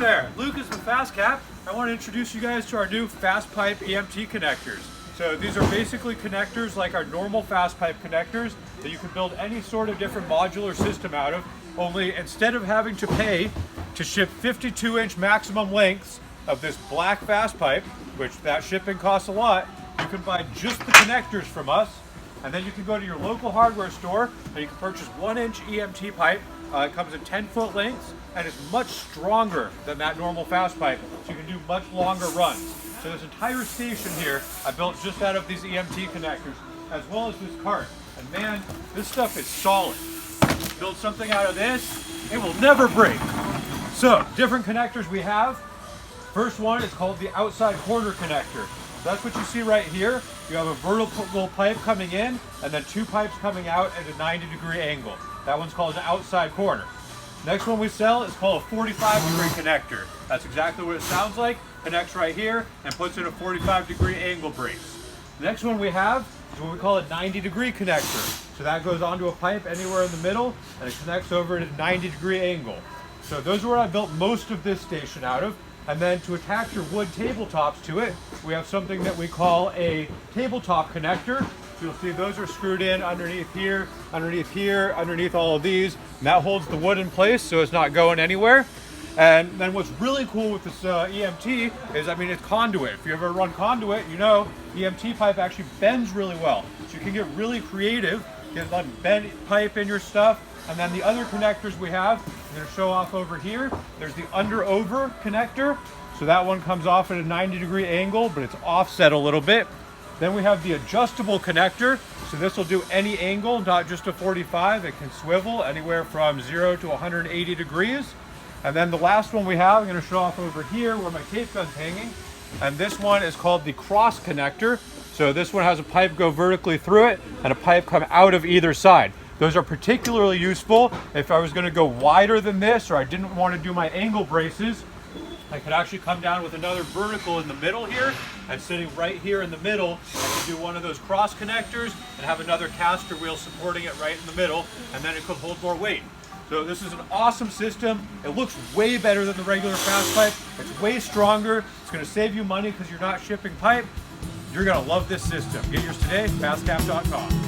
there, Lucas with FastCap. I want to introduce you guys to our new fast pipe EMT connectors. So these are basically connectors like our normal fast pipe connectors that you can build any sort of different modular system out of, only instead of having to pay to ship 52-inch maximum lengths of this black fast pipe, which that shipping costs a lot, you can buy just the connectors from us, and then you can go to your local hardware store and you can purchase 1-inch EMT pipe. It comes in 10-foot lengths and it's much stronger than that normal fast pipe, so you can do much longer runs. So this entire station here I built just out of these EMT connectors, as well as this cart. And man, this stuff is solid. Build something out of this, it will never break. So, different connectors we have. First one is called the outside corner connector. So that's what you see right here. You have a vertical pipe coming in and then two pipes coming out at a 90-degree angle. That one's called an outside corner. Next one we sell is called a 45-degree connector. That's exactly what it sounds like. Connects right here and puts in a 45-degree angle brace. The next one we have is what we call a 90-degree connector. So that goes onto a pipe anywhere in the middle and it connects over at a 90-degree angle. So those are what I built most of this station out of. And then to attach your wood tabletops to it, we have something that we call a tabletop connector. So you'll see those are screwed in underneath here, underneath all of these. And that holds the wood in place so it's not going anywhere. And then what's really cool with this EMT is, it's conduit. If you ever run conduit, you know EMT pipe actually bends really well. So you can get really creative, get a bent pipe in your stuff. And then the other connectors we have, I'm going to show off over here. There's the under-over connector. So that one comes off at a 90-degree angle, but it's offset a little bit. Then we have the adjustable connector. So this will do any angle, not just a 45. It can swivel anywhere from 0 to 180 degrees. And then the last one we have, I'm going to show off over here where my tape gun's hanging. And this one is called the Cross Connector. So this one has a pipe go vertically through it and a pipe come out of either side. Those are particularly useful if I was going to go wider than this, or I didn't want to do my angle braces. I could actually come down with another vertical in the middle here, and sitting right here in the middle, I could do one of those cross connectors and have another caster wheel supporting it right in the middle, and then it could hold more weight. So this is an awesome system. It looks way better than the regular fast pipe. It's way stronger. It's going to save you money because you're not shipping pipe. You're going to love this system. Get yours today, FastCap.com.